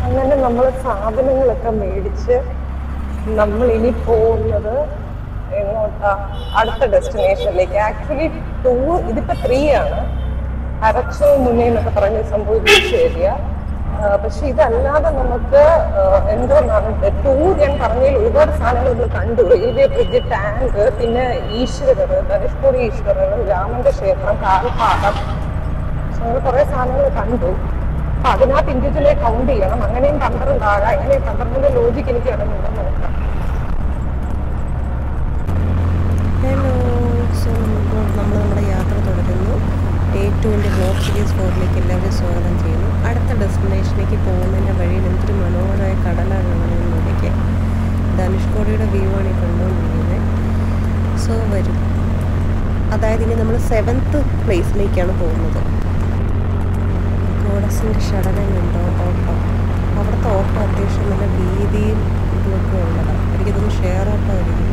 അങ്ങനെ നമ്മൾ സാധനങ്ങളൊക്കെ മേടിച്ച് നമ്മൾ ഇനി പോകുന്നത് എങ്ങോട്ടാ? അടുത്ത ഡെസ്റ്റിനേഷനിലേക്ക്. ആക്ച്വലി 2 ഇതിപ്പോ 3 ആണ്. അരച്ചോ മുന്നേ എന്നൊക്കെ പറഞ്ഞ സംഭവം ബീച്ച് ഏരിയ. പക്ഷെ ഇതല്ലാതെ നമുക്ക് എന്തോന്നാണ് 2 ഞാൻ പറഞ്ഞതിൽ ഒരുപാട് സാധനങ്ങൾ നമ്മൾ കണ്ടു. റെയിൽവേ ബ്രിഡ്ജ്, ടാങ്ക്, പിന്നെ ഈശ്വരർ, ധനുഷ്കോടി ഈശ്വരർ, രാമന്റെ ക്ഷേത്രം, കാൽപ്പാടം. അങ്ങനെ കുറെ സാധനങ്ങൾ കണ്ടു. അപ്പൊ അതിനകത്ത് ഇൻഡിവിജ്വലെ കൗണ്ട് ചെയ്യണം. അങ്ങനെയും 12 ആകാം. എങ്ങനെ 12ന്റെ ലോജിക്ക് എനിക്ക് ഇടന്നുണ്ടെന്ന് നോക്കാം. ഹലോ, സോ നമ്മൾ നമ്മുടെ യാത്ര തുടരുന്നു. ഡേ 2ൻ്റെ വ്ലോഗ് സീരീസ് 4ലേക്ക് എല്ലാവരും സ്വാഗതം ചെയ്യുന്നു. അടുത്ത ഡെസ്റ്റിനേഷനിലേക്ക് പോകുന്നതിൻ്റെ വഴിയിൽ എന്തൊരു മനോഹരമായ കടലാണ് കാണുന്നതൊക്കെ. ധനുഷ്കോടിയുടെ വ്യൂ ആണ് ഈ കണ്ടുകൊണ്ടിരിക്കുന്നത്. സോ വരും. അതായത് ഇനി നമ്മൾ 7th പ്ലേസിലേക്കാണ് പോകുന്നത്. ഗോഡസിൻ്റെ ഷടനം കണ്ടോ? ഓട്ടോ. അവിടുത്തെ ഓട്ടോ അത്യാവശ്യം നല്ല വീതിയും ഇതൊക്കെ ഉള്ളതാണ്. എനിക്കിതൊന്ന് ഷെയർ ഓട്ടോ ആയിരിക്കും.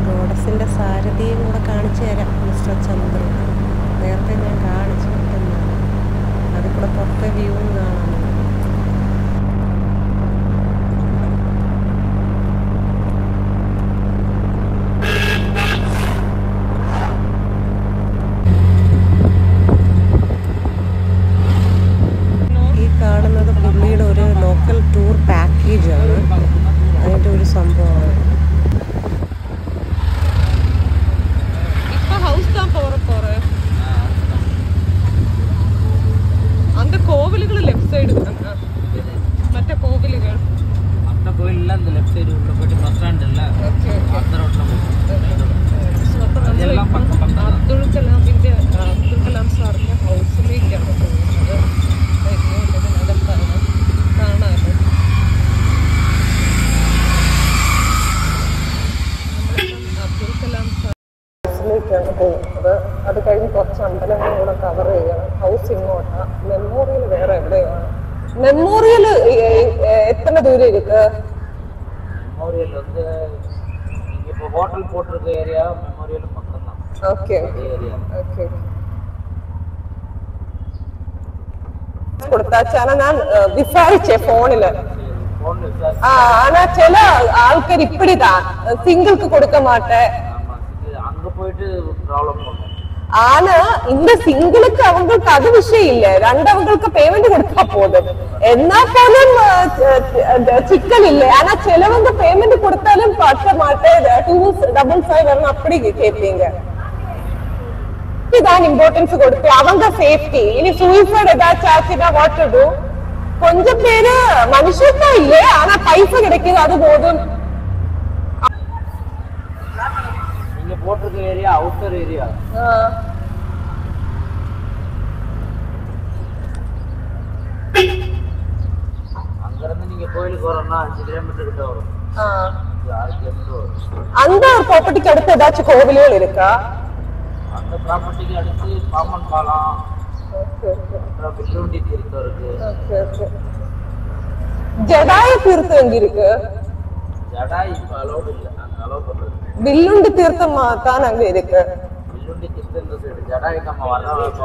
ഗോഡസിൻ്റെ സാരഥിയും കൂടെ കാണിച്ചു തരാം. മിസ്റ്റർ ചന്ദ്രൻ നേരത്തെ ഞാൻ കാണിച്ചു എന്നാണ്. അതിൽ കൂടെ പുറത്തെ വ്യൂവും കാണാം. ഈ കാണുന്നത് പുള്ളിയുടെ ഒരു ലോക്കൽ ടൂർ പാക്കേജാണ്. അതിൻ്റെ ഒരു സംഭവമാണ്. அந்த கோவிலுகள் லெஃப்ட் சைடு மற்ற கோவிலுகள் மற்ற கோயில்ல அந்த லெஃப்ட் சைடு உள்ள போயிட்டு பஸ் ஸ்டாண்ட் இல்ல அந்த ரோட்ல அதெல்லாம் பக்கம் பக்கம். അബ്ദുൽ കലാം സാറിന്റെ ഹൗസിലേക്കാണ് പോകുന്നത്. കാണാമല്ലോ. അബ്ദുൽ കലാം സാർ ഹൗസിലേക്കാണ് പോകുന്നത്. അത് കഴിഞ്ഞ് കുറച്ച് അമ്പലങ്ങളും കൂടെ കവർ ചെയ്യണം. ഹൗസ് ഇങ്ങോട്ടാ. മെമ്മോറിയൽ വേറെ എവിടെയാണ്? മെമ്മോറിയൽ എത്ര ദൂരം ഇരിക്ക്? மெமோரியல் வந்து நீங்க இப்போ ஹோட்டல் போட்டிருக்க ஏரியா மெமோரியலும் பக்கம் தான். ഓക്കെ ஏரியா ഓക്കെ കൊടുത്താച്ചാണ് ഞാൻ വിസാരിച്ചേ ഫോണില്. ஃபோன் விசாரிச்சு ஆனா சில ஆட்கள் இப்படிதான் சிங்கிள்க்கு கொடுக்க மாட்டேன். ஆமா அங்க போயிட்டு ப்ராப்ளம் பண்ணும். ஆனா இந்த சிங்கிளுக்கு அவங்களுக்கு அது விஷயம் இல்ல. ரெண்டவங்களுக்கு பேமெண்ட் கொடுத்தா போதும். എന്നാ പോലും ചിക്കൻ ഇല്ല. ஆனா ചിലവங்க பேமெண்ட் கொடுத்தாலும் பத்த மாட்டேன். 255 வரணும் அப்படி கேட்பீங்க. இதான் இம்பார்ட்டன்ஸ் கொடுத்து அவங்க சேஃப்டி. இனி சூசைட் ஏதாச்சும் ஆச்சுன்னா வாட் டு டு? கொஞ்சம் பேரு மனுஷன் தான் இல்ல. ஆனா பைசா கிடைக்குது, அது போதும். நீங்க போட்டிருக்க ஏரியா அவுட்டர் ஏரியா. அங்க இருந்து நீங்க கோயிலுக்கு வரணும்னா 5 கிலோமீட்டர் கிட்ட வரும். 6 கிலோமீட்டர் வரும். அந்த ப்ராப்பர்ட்டிக்கு அடுத்து ஏதாச்சும் கோவில்கள் இருக்கா? அந்த ப்ராப்பர்ட்டிக்கு அடுத்து பாமன் பாலம், அப்புறம் வில்லுண்டி தீர்த்தம் இருக்கு. ஜடாய தீர்த்தம் எங்க இருக்கு? ஜடாய் இப்ப அலோடு இல்ல, அங்க அலோ பண்றது. வில்லுண்டி தீர்த்தம் தான் அங்க இருக்கு. வில்லுண்டி தீர்த்தம் இந்த சைடு ஜடாய்க்கு நம்ம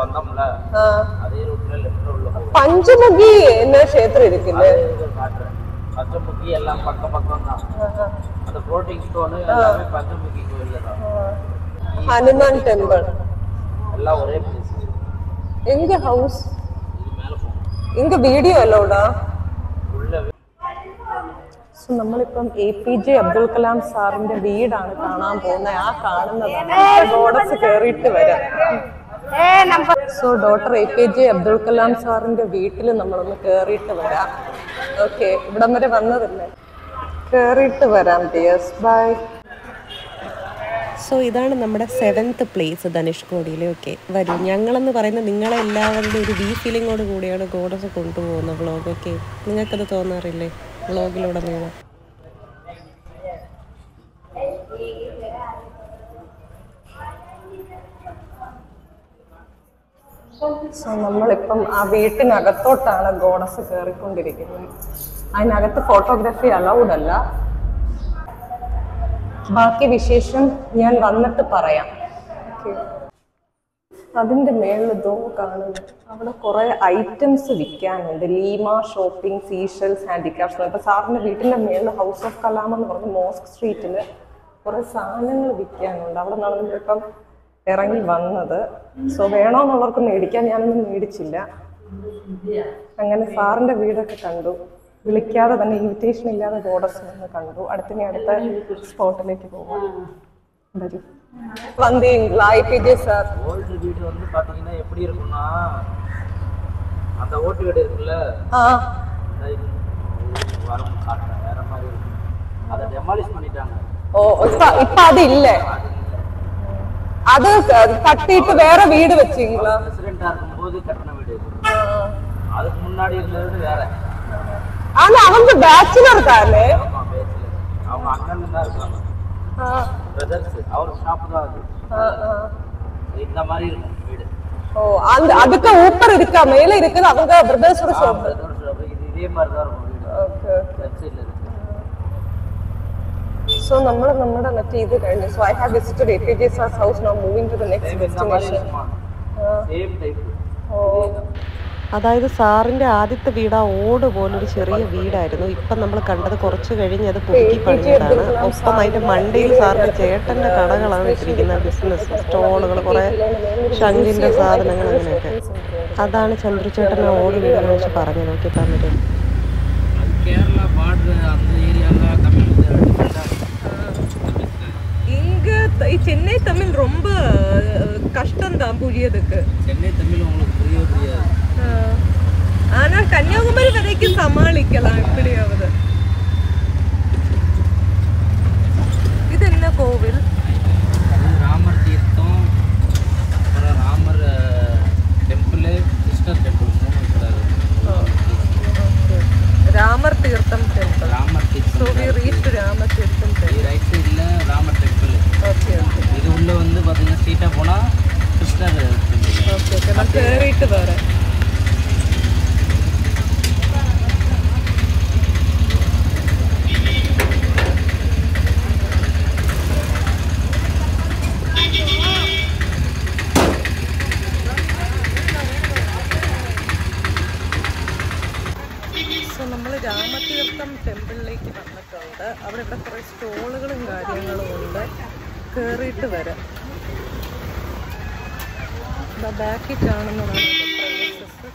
வந்தோம்ல, அதே ரூட்ல லெஃப்ட்ல உள்ள போகும். பஞ்சமுகி என்ன க்ஷேத்திரம் இருக்குல்ல? பஞ்சமுகி எல்லாம் பக்கம் பக்கம் தான். அந்த ஃப்ளோட்டிங் ஸ்டோன் எல்லாமே பஞ்சமுகி கோயில்ல தான். ஹனுமான் டெம்பிள் எல்லாம் ஒரே பிளேஸ். எங்க ஹவுஸ்? இது மேல போகும். எங்க வீடியோ அலோடா? உள்ள സോ നമ്മളിപ്പം APJ അബ്ദുൽ കലാം സാറിന്റെ വീടാണ് കാണാൻ പോകുന്നത്. ആ കാണുന്നതാണ്. ഗോഡസ് കയറിയിട്ട് വരാം. So doctor APJ Abdul Kalam സാറിന്റെ വീട്ടിൽ നമ്മളൊന്ന് കയറിയിട്ട് വരാം. ഓക്കെ, ഇവിടം വരെ വന്നതല്ലേ, കയറിയിട്ട് വരാം ഡിയേഴ്സ്. ബൈ. സോ ഇതാണ് നമ്മുടെ 7th പ്ലേസ് ധനുഷ്കോടിയിലെ. ഓക്കെ, വരും. ഞങ്ങളെന്ന് പറയുന്നത് നിങ്ങളെ എല്ലാവരുടെ ഒരു ഫീലിങ്ങോട് കൂടിയാണ് ഗോഡസ് കൊണ്ടുപോകുന്ന വ്ളോഗ്. ഓക്കെ, നിങ്ങൾക്കത് തോന്നാറില്ലേ വ്ളോഗിലൂടെ നീളം? സോ നമ്മളിപ്പം ആ വീട്ടിനകത്തോട്ടാണ് ഗോഡസ് കയറിക്കൊണ്ടിരിക്കുന്നത്. അതിനകത്ത് ഫോട്ടോഗ്രാഫി അലൗഡ് അല്ല. ബാക്കി വിശേഷം ഞാൻ വന്നിട്ട് പറയാം. അതിന്റെ മേളിൽ ദോ കാണുന്നു, അവിടെ കുറെ ഐറ്റംസ് വിൽക്കാനുണ്ട്. ലീമ ഷോപ്പിംഗ്, സീഷൽസ്, ഹാൻഡിക്രാഫ്റ്റ്സ്. അപ്പൊ സാറിന്റെ വീട്ടിന്റെ മേളിൽ ഹൗസ് ഓഫ് കലാം എന്ന് പറഞ്ഞ മോസ്ക് സ്ട്രീറ്റില് കുറെ സാധനങ്ങൾ വിൽക്കാനുണ്ട്. അവിടെ നിന്നാണ് നമ്മളിപ്പം ഇറങ്ങി വന്നത്. സോ വേണോന്നുള്ളവർക്ക് മേടിക്കാൻ, ഞാനൊന്നും മേടിച്ചില്ല. അങ്ങനെ സാറിന്റെ വീടൊക്കെ കണ്ടു. വിളിക്കാതെ തന്നെ, ഇൻവിറ്റേഷൻ ഇല്ലാതെ ഗോഡസ് ഒന്ന് കണ്ടു. അടുത്ത സ്പോട്ടിലേക്ക് പോകാം. வந்தீங்களா? ஐபிஜே சார் ஓல்டு வீடு வந்து பாத்தீங்கன்னா எப்படி இருக்கும்னா, அந்த ஓட்டு வீடு இருக்குல்ல, வரும் காட்டுறேன் வேற மாதிரி இருக்கும். அதை டெமாலிஷ் பண்ணிட்டாங்க. ஓ, இப்ப அது இல்ல, அது கட்டிட்டு வேற வீடு வச்சீங்களா? பிரசிடென்ட்டா இருக்கும்போது கட்டின வீடு. அதுக்கு முன்னாடி இருந்தது வேற. ஆனா அவங்க பேச்சுலர் தானே. ஆமா, பேச்சுலர். அவங்க அண்ணன் தான் இருக்காங்க, பிரதர்ஸ். அவர் ஷாப் தான் அது. இந்த மாதிரி இருக்கும் வீடு. ஓ, அந்த அதுக்கு ஊப்பர் இருக்கா, மேல இருக்குது அவங்க பிரதர்ஸோட ஷாப். இதே மாதிரி தான் இருக்கும் வீடு. Okay okay. வெப்சைட்ல இருக்கு. സോ നമ്മൾ നമ്മുടെ മറ്റേ ഇത് കഴിഞ്ഞു. So I have visited APJ sir's house. Now moving to the next destination. Same type. ഓ, അതായത് സാറിൻ്റെ ആദ്യത്തെ വീട് ആ ഓട് പോലൊരു ചെറിയ വീടായിരുന്നു. ഇപ്പം നമ്മൾ കണ്ടത് കുറച്ച് കഴിഞ്ഞ് അത് പുതുക്കി പണിയതാണ്. ഒപ്പം അതിൻ്റെ മണ്ടയിൽ സാറിൻ്റെ ചേട്ടൻ്റെ കടകളാണ് ഇട്ടിരിക്കുന്നത്, ബിസിനസ് സ്റ്റോളുകൾ, കുറേ ശംഖിൻ്റെ സാധനങ്ങൾ, അങ്ങനെയൊക്കെ. അതാണ് ചന്ദ്രചേട്ടൻ ആ ഓട് വീട് കാണിച്ച് പറഞ്ഞു. നോക്കി പറഞ്ഞിട്ട് கேரளா பார்டர் அந்த ஏரியால தமிழ் இங்க சென்னை தமிழ் ரொம்ப கஷ்டம் தான் புரியதுக்கு. சென்னை தமிழ் உங்களுக்கு புரியாது. ஆனா கன்னியாகுமரி வரைக்கும் சமாளிக்கலாம் எப்படியாவது. இது என்ன கோவில்? ராமர் தீர்த்தம், அப்புறம் ராமர் டெம்பிள், கிருஷ்ணர் டெம்பிள், மூணு இருக்கிறாரு. ராமர் தீர்த்தம் டெம்பிள். ராமர் தீர்த்தம். So we reached ராமர் தீர்த்தம் டெம்பிள். ரைட் சைடுல ராமர் டெம்பிள். Okay okay. இது உள்ள வந்து பாத்தீங்கன்னா ஸ்ட்ரைட்டா போனா கிருஷ்ணர் டெம்பிள். Okay okay. நான் கேறிட்டு வரேன். നമ്മൾ രാമതീർത്ഥം ടെമ്പിളിലേക്ക് വന്നിട്ടുണ്ട്. അവിടെ ഇവിടെ കുറേ സ്റ്റോളുകളും കാര്യങ്ങളും ഉണ്ട്. കയറിയിട്ട് വരാം. ബാക്കിൽ കാണുന്നതാണ്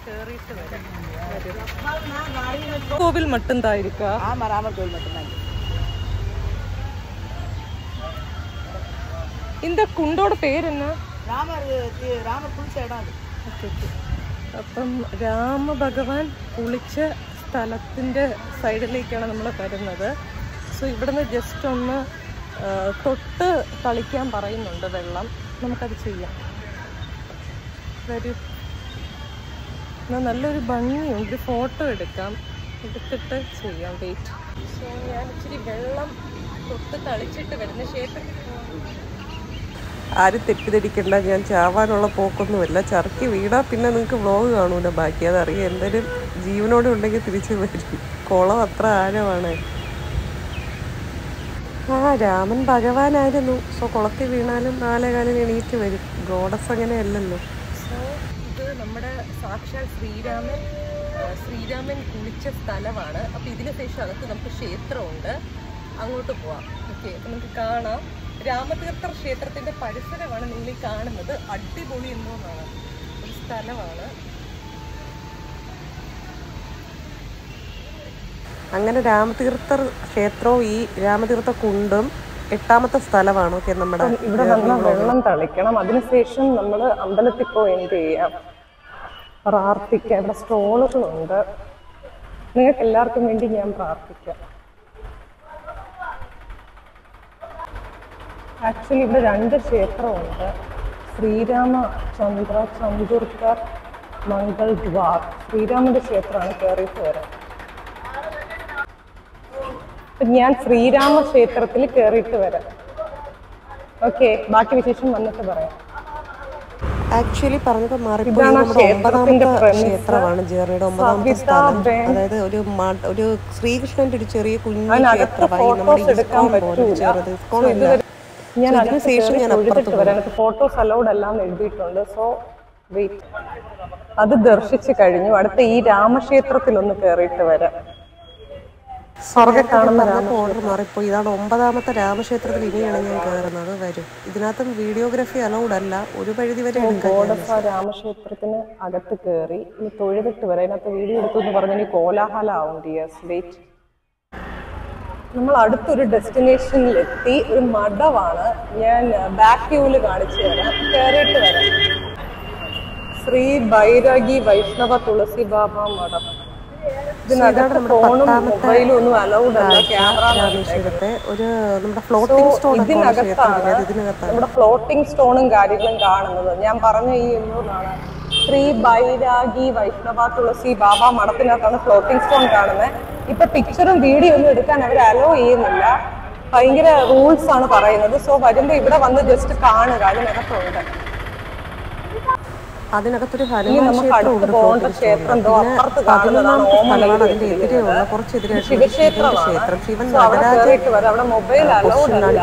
കയറിയിട്ട് വരാം. കോവിൽ മട്ടുംതായിരിക്കും. ராமர் கோவில் மட்டும்தான். இந்த குண்டோட பேர் என்ன? ராமர் குளிச்ச இடம் அது. അപ്പം രാമഭഗവാൻ കുളിച്ച സ്ഥലത്തിൻ്റെ സൈഡിലേക്കാണ് നമ്മൾ വരുന്നത്. സോ ഇവിടുന്ന് ജസ്റ്റ് ഒന്ന് തൊട്ട് കളിക്കാൻ പറയുന്നുണ്ട് വെള്ളം. നമുക്കത് ചെയ്യാം. വരൂ. എന്നാൽ നല്ലൊരു ഭംഗിയുണ്ട്. ഒരു ഫോട്ടോ എടുക്കാം, എടുത്തിട്ട് ചെയ്യാം. വെയിറ്റ്. സോ ഞാൻ ഇച്ചിരി വെള്ളം തൊട്ട് കളിച്ചിട്ട് വരുന്ന ക്ഷേത്രം. ആരും തെറ്റിദ്ധരിക്കണ്ട, ഞാൻ ചാവാനുള്ള പോക്കൊന്നുമില്ല. ചർക്കി വീണാൽ പിന്നെ നിങ്ങൾക്ക് വ്ലോഗ് കാണൂല ബാക്കി. അതറിയാം. എന്തായാലും ജീവനോടെ ഉണ്ടെങ്കിൽ തിരിച്ചു വരും. കുളം അത്ര ആഴമാണ്. രാമൻ ഭഗവാനായിരുന്നു. സോ കുളത്തിൽ വീണാലും 4 കാലിൽ എണീറ്റ് വരും. ഗോഡസ് അങ്ങനെയല്ലല്ലോ. സോ ഇത് നമ്മുടെ സാക്ഷാൽ ശ്രീരാമൻ കുളിച്ച സ്ഥലമാണ്. അപ്പോൾ ഇതിന് ശേഷം അകത്ത് നമുക്ക് ക്ഷേത്രമുണ്ട്, അങ്ങോട്ട് പോവാം. ഓക്കെ, അപ്പം നമുക്ക് കാണാം. രാമതീർത്ഥ ക്ഷേത്രത്തിൻ്റെ പരിസരമാണ് നിങ്ങൾ ഈ കാണുന്നത്. അടിപൊളി എന്തോന്നാണ് ഒരു സ്ഥലമാണ്. അങ്ങനെ രാമതീർത്ഥ ക്ഷേത്രവും ഈ രാമതീർത്ഥ കുണ്ടും 8ാമത്തെ സ്ഥലമാണ്. ഓക്കെ, നമ്മുടെ ഇവിടെ വന്നാൽ വെള്ളം തളിക്കണം. അതിനുശേഷം നമ്മൾ അമ്പലത്തിൽ പോയി എന്ത് ചെയ്യാം, പ്രാർത്ഥിക്കാം. ഇവിടെ സ്റ്റോളുകളുണ്ട്. നിങ്ങൾക്ക് എല്ലാവർക്കും വേണ്ടി ഞാൻ പ്രാർത്ഥിക്കാം. ആക്ച്വലി ഇവിടെ 2 ക്ഷേത്രമുണ്ട്. ശ്രീരാമചന്ദ്ര ചന്ദ്രക്കർ മംഗൾ ദ്വാർ. ശ്രീരാമന്റെ ക്ഷേത്രമാണ്. കയറിയിട്ട് വരാം. ഞാൻ ശ്രീരാമ ക്ഷേത്രത്തിൽ കയറിയിട്ട് വരാം. ഓക്കെ, ബാക്കി വിശേഷം വന്നിട്ട് പറയാം. ആക്ച്വലി പറഞ്ഞത് മാറിപ്പോയി. നമ്മുടെ 9ാമത്തെ ക്ഷേത്രമാണ് ജേർണിയുടെ 9ാമത്തെ സ്ഥലം. അതായത് ഒരു ശ്രീകൃഷ്ണന്റെ ഒരു ചെറിയ കുഞ്ഞു ക്ഷേത്രമായി. നമ്മുടെ ഇസ്കോൺ പോലെ ചെറുത്. ഇസ്കോൺ അല്ല, ഞാൻ അടുത്ത് വരാം. എനിക്ക് ഫോട്ടോസ് അലൗഡ് എല്ലാം എഴുതിയിട്ടുണ്ട്. സോ വെയിറ്റ്, അത് ദർശിച്ചു കഴിഞ്ഞു. അടുത്ത ഈ രാമക്ഷേത്രത്തിൽ ഒന്ന് കയറിയിട്ട് വരാം. സ്വർഗ്ഗ കാണുന്ന ഓർഡർ മാറിപ്പോയി. ഇതാണ് 9ാമത്തെ രാമക്ഷേത്രത്തിൽ ഇനിയാണ് ഞാൻ കയറുന്നത്. വരും. ഇതിനകത്തും വീഡിയോഗ്രാഫി അലൗഡ് അല്ല, ഒരു പരിധി വരെ. രാമക്ഷേത്രത്തിന് അകത്ത് കയറി ഇനി തൊഴുതിട്ട് വരാം. ഇതിനകത്ത് വീഡിയോ എടുത്തു എന്ന് പറഞ്ഞാൽ കോലാഹലമാവും. ഡിയേഴ്സ് വെയിറ്റ്, നമ്മൾ അടുത്തൊരു ഡെസ്റ്റിനേഷനിലെത്തി. ഒരു മഠമാണ്, ഞാൻ ബാക്ക് വ്യൂവിൽ കാണിച്ചു തരാം. കയറിയിട്ട് വരാം. ശ്രീ ബൈരാഗി വൈഷ്ണവ തുളസി ബാബ മഠം. ഇതിനകത്ത് ഫോണും മൊബൈലും ഒന്നും അലൗഡ് അല്ല. ഇതിനകത്താണ് നമ്മുടെ ഫ്ലോട്ടിംഗ് സ്റ്റോണും കാര്യങ്ങളും കാണുന്നത്. ഞാൻ പറഞ്ഞ ഈ എന്നതാണ് ശ്രീ ബൈരാഗി വൈഷ്ണവ തുളസി ബാബ മഠത്തിനകത്താണ് ഫ്ലോട്ടിംഗ് സ്റ്റോൺ കാണുന്നത്. ഇപ്പൊ പിക്ചറും വീഡിയോ ഒന്നും എടുക്കാൻ അവർ അലോ ചെയ്യുന്നില്ല. ഭയങ്കര റൂൾസ് ആണ് പറയുന്നത്. സോ വരുമ്പോ ഇവിടെ വന്ന് ജസ്റ്റ് കാണുക. അതിനകത്തുണ്ട്. അതിനകത്തൊരു നമുക്ക് അടുത്ത് പോകേണ്ട ക്ഷേത്രം എന്തോ അപ്പുറത്ത് കാണുന്നതാണ്. ശിവക്ഷേത്രമാണ്. അവിടെ മൊബൈൽ അലൗഡ് അല്ല.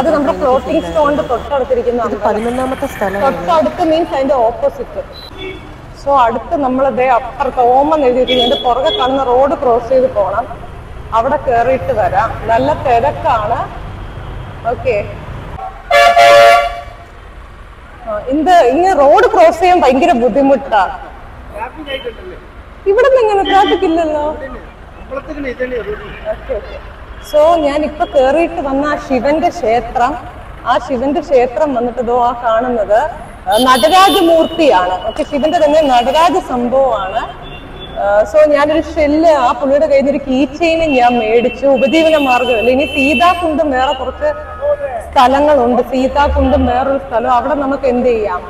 അത് നമ്മുടെ ഫ്ലോട്ടിംഗ് സ്റ്റോണിന്റെ തൊട്ടടുത്തിരിക്കുന്ന 11ാമത്തെ സ്ഥലം. തൊട്ടടുത്ത് മീൻസ് അതിന്റെ ഓപ്പോസിറ്റ്. സോ അടുത്ത് നമ്മളിതേ അപ്പുറത്ത് ഓമം എഴുതിയിട്ട് എന്റെ പുറകെ കാണുന്ന റോഡ് ക്രോസ് ചെയ്ത് പോകണം. അവിടെ കയറിയിട്ട് വരാം. നല്ല തിരക്കാണ്. ഓക്കെ, ഇങ്ങനെ റോഡ് ക്രോസ് ചെയ്യാൻ ഭയങ്കര ബുദ്ധിമുട്ടാ. ഇവിടെ നിന്ന് ഇങ്ങനെ ട്രാഫിക് ഇല്ലല്ലോ. സോ ഞാൻ ഇപ്പൊ കേറിയിട്ട് വന്ന ആ ശിവന്റെ ക്ഷേത്രം വന്നിട്ട് ഇതോ ആ കാണുന്നത് നടരാജമൂർത്തിയാണ്. ഓക്കെ, ശിവന്റെ തന്നെ നടരാജ സംഭവമാണ്. സോ ഞാനൊരു ഷെല്ല് ആ പുള്ളിയുടെ കയ്യിൽ നിന്ന് ഒരു കീ ചെയിനും ഞാൻ മേടിച്ചു. ഉപജീവന മാർഗ്ഗമല്ല. ഇനി സീതാകുണ്ടും വേറെ കുറച്ച് സ്ഥലങ്ങളുണ്ട്. സീതാകുണ്ടും വേറൊരു സ്ഥലം. അവിടെ നമുക്ക് എന്ത് ചെയ്യാം,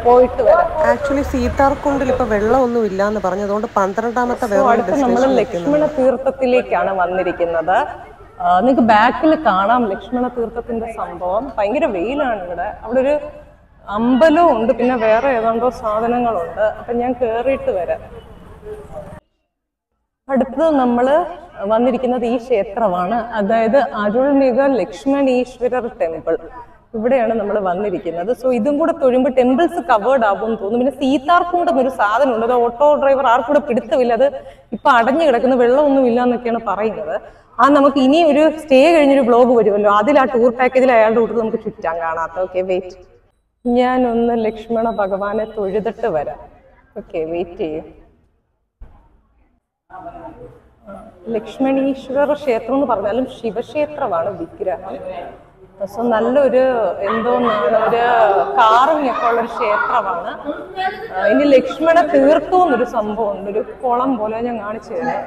പോയിട്ട് വരാം. ആക്ച്വലി സീതാർകുണ്ടിൽ ഇപ്പൊ വെള്ളമൊന്നും ഇല്ല എന്ന് പറഞ്ഞു. അതുകൊണ്ട് 12ാമത്തെ നമ്മൾ ലക്ഷ്മണ തീർത്ഥത്തിലേക്കാണ് വന്നിരിക്കുന്നത്. നിങ്ങൾക്ക് ബാക്കിൽ കാണാം ലക്ഷ്മണ തീർത്ഥത്തിന്റെ സംഭവം. ഭയങ്കര വെയിലാണ് ഇവിടെ. അവിടെ ഒരു അമ്പലവും ഉണ്ട്, പിന്നെ വേറെ ഏതാണ്ടോ സാധനങ്ങളുണ്ട്. അപ്പൊ ഞാൻ കേറിയിട്ട് വരാം. അടുത്തത് നമ്മള് വന്നിരിക്കുന്നത് ഈ ക്ഷേത്രമാണ്. അതായത് അരുൾമിക ലക്ഷ്മണീശ്വരർ ടെമ്പിൾ. ഇവിടെയാണ് നമ്മൾ വന്നിരിക്കുന്നത്. സോ ഇതും കൂടെ തൊഴുമ്പോൾ ടെമ്പിൾസ് കവേർഡ് ആകുമെന്ന് തോന്നുന്നു. പിന്നെ സീതാർകുണ്ട് എന്നൊരു സാധനം ഉണ്ട്. അത് ഓട്ടോ ഡ്രൈവർ ആർക്കൂടെ പിടുത്തമില്ല. അത് ഇപ്പൊ അടഞ്ഞു കിടക്കുന്ന വെള്ളമൊന്നും ഇല്ല എന്നൊക്കെയാണ് പറയുന്നത്. നമുക്ക് ഇനി ഒരു സ്റ്റേ കഴിഞ്ഞൊരു വ്ലോഗ് വരുമല്ലോ, അതിൽ ആ ടൂർ പാക്കേജിൽ അയാളുടെ കൂട്ടത്തിൽ നമുക്ക് ചുറ്റാൻ കാണാത്ത. ഓക്കെ വെയിറ്റ്, ഞാനൊന്ന് ലക്ഷ്മണ ഭഗവാനെ തൊഴുതിട്ട് വരാം. ഓക്കെ വെയിറ്റ് ചെയ്യും. ലക്ഷ്മണീശ്വര ക്ഷേത്രം എന്ന് പറഞ്ഞാലും ശിവക്ഷേത്രമാണ് വിഗ്രഹം. സോ നല്ലൊരു എന്തോന്നാണ്, ഒരു കാറിങ്ങൊക്കെ ഉള്ളൊരു ക്ഷേത്രമാണ്. ഇനി ലക്ഷ്മണ തീർത്ഥം എന്നൊരു സംഭവം ഉണ്ട്, ഒരു കുളം പോലെ. ഞാൻ കാണിച്ചു തരാം.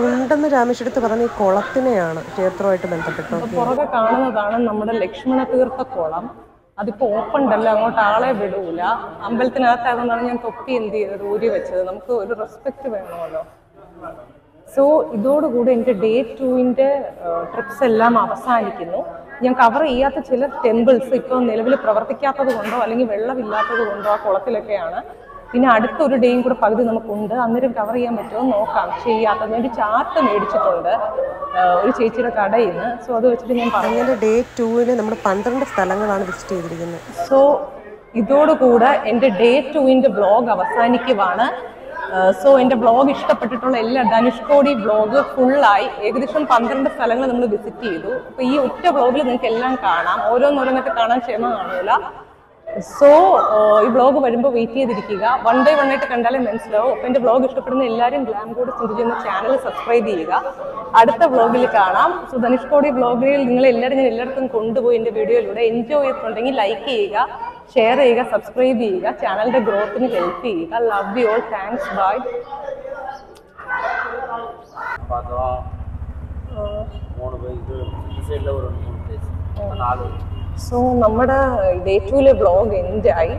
ഉണ്ടെന്ന് രാമേശ്വരത്ത് പറഞ്ഞ ഈ കുളത്തിനെയാണ് ക്ഷേത്രമായിട്ട് ബന്ധപ്പെട്ട്. പുറകെ കാണുന്നതാണ് നമ്മുടെ ലക്ഷ്മണ തീർത്ഥ കുളം. അതിപ്പോ ഓപ്പൺ അല്ല, അങ്ങോട്ട് ആളെ വിടൂല. അമ്പലത്തിനകത്തായതുകൊണ്ടാണ് ഞാൻ തൊപ്പി എന്ത് ചെയ്തത്, ഊരി വെച്ചത്. നമുക്ക് ഒരു റെസ്പെക്ട് വേണമല്ലോ. സോ ഇതോടുകൂടി എൻ്റെ ഡേ 2 ട്രിപ്സ് എല്ലാം അവസാനിക്കുന്നു. ഞാൻ കവർ ചെയ്യാത്ത ചില ടെമ്പിൾസ് ഇപ്പോൾ നിലവിൽ പ്രവർത്തിക്കാത്തത് കൊണ്ടോ അല്ലെങ്കിൽ വെള്ളമില്ലാത്തത് കൊണ്ടോ ആ കുളത്തിലൊക്കെയാണ്. പിന്നെ അടുത്തൊരു ഡേയും കൂടെ പകുതി നമുക്കുണ്ട്. അന്നേരം കവർ ചെയ്യാൻ പറ്റുമോ നോക്കാം. ചെയ്യാത്ത ഞാനൊരു ചാർട്ട് മേടിച്ചിട്ടുണ്ട് ഒരു ചേച്ചിയുടെ കടയിൽ നിന്ന്. സോ അത് വെച്ചിട്ട് ഞാൻ പറഞ്ഞത് ഡേ 2 നമ്മൾ 12 സ്ഥലങ്ങളാണ് വിസിറ്റ് ചെയ്തിരിക്കുന്നത്. സോ ഇതോടുകൂടെ എൻ്റെ ഡേ 2 വ്ലോഗ് അവസാനിക്കുവാണ്. സോ എൻ്റെ വ്ലോഗ് ഇഷ്ടപ്പെട്ടിട്ടുള്ള എല്ലാ ധനുഷ്കോടി വ്ലോഗ് ഫുള്ളായി. ഏകദേശം 12 സ്ഥലങ്ങൾ നമ്മൾ വിസിറ്റ് ചെയ്തു. അപ്പോൾ ഈ ഒറ്റ വ്ലോഗിൽ നിങ്ങൾക്ക് എല്ലാം കാണാം. ഓരോന്നോരോന്നൊക്കെ കാണാൻ ക്ഷമ കാണൂല. സോ ഈ വ്ലോഗ് വരുമ്പോൾ വെയിറ്റ് ചെയ്തിരിക്കുക. വൺ ബൈ വൺ ആയിട്ട് കണ്ടാലേ മനസ്സിലാവും. അപ്പോൾ എൻ്റെ വ്ലോഗ് ഇഷ്ടപ്പെടുന്ന എല്ലാവരും ഗ്ലാംഗോഡ് സിന്ധു എന്ന ചാനൽ സബ്സ്ക്രൈബ് ചെയ്യുക. അടുത്ത വ്ലോഗിൽ കാണാം. സോ ധനുഷ്കോടി വ്ലോഗിൽ നിങ്ങളെല്ലാവരും ഞാൻ എല്ലായിടത്തും കൊണ്ടുപോയി എൻ്റെ വീഡിയോയിലൂടെ എൻജോയ് ചെയ്തിട്ടുണ്ടെങ്കിൽ ലൈക്ക് ചെയ്യുക, ഷെയർ ചെയ്യുക, സബ്സ്ക്രൈബ് ചെയ്യുക, ചാനലിൻ്റെ ഗ്രോത്തിന് ഹെൽപ്പ് ചെയ്യുക. Love you all. Thanks. Bye. So നമ്മുടെ ഡേ 2 വ്ലോഗ് എൻഡ് ആയി.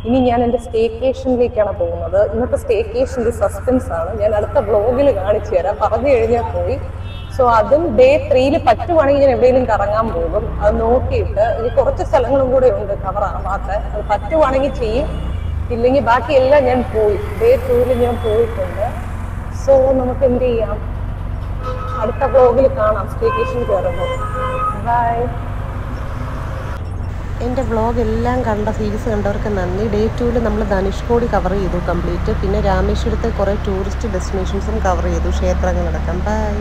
ഇനി ഞാൻ എൻ്റെ സ്റ്റേക്കേഷനിലേക്കാണ് പോകുന്നത്. ഇന്നത്തെ സ്റ്റേക്കേഷൻ്റെ സസ്പെൻസ് ആണ്. ഞാൻ അടുത്ത വ്ലോഗിൽ കാണിച്ചു തരാം. പറഞ്ഞു കഴിഞ്ഞാൽ പോയി. സോ അതും ഡേ 3 പറ്റുവാണെങ്കിൽ ഞാൻ എവിടെയെങ്കിലും കറങ്ങാൻ പോകും. അത് നോക്കിയിട്ട് ഇനി കുറച്ച് സ്ഥലങ്ങളും കൂടെ ഉണ്ട് കവർ ആവാത്ത. അത് പറ്റുവാണെങ്കിൽ ചെയ്യും, ഇല്ലെങ്കിൽ ബാക്കിയെല്ലാം ഞാൻ പോയി. ഡേ 2 ഞാൻ പോയിട്ടുണ്ട്. സോ നമുക്ക് എന്ത് ചെയ്യാം, അടുത്ത വ്ലോഗിൽ കാണാം സ്റ്റേക്കേഷൻ കയറുമ്പോൾ. ബൈ. എൻ്റെ വ്ളോഗ് എല്ലാം കണ്ട സീരീസ് കണ്ടവർക്ക് നന്ദി. ഡേ 2 നമ്മൾ ധനുഷ്കോടി കവർ ചെയ്തു കംപ്ലീറ്റ്. പിന്നെ രാമേശ്വരത്തെ കുറേ ടൂറിസ്റ്റ് ഡെസ്റ്റിനേഷൻസും കവർ ചെയ്തു, ക്ഷേത്രങ്ങളടക്കം. ബൈ.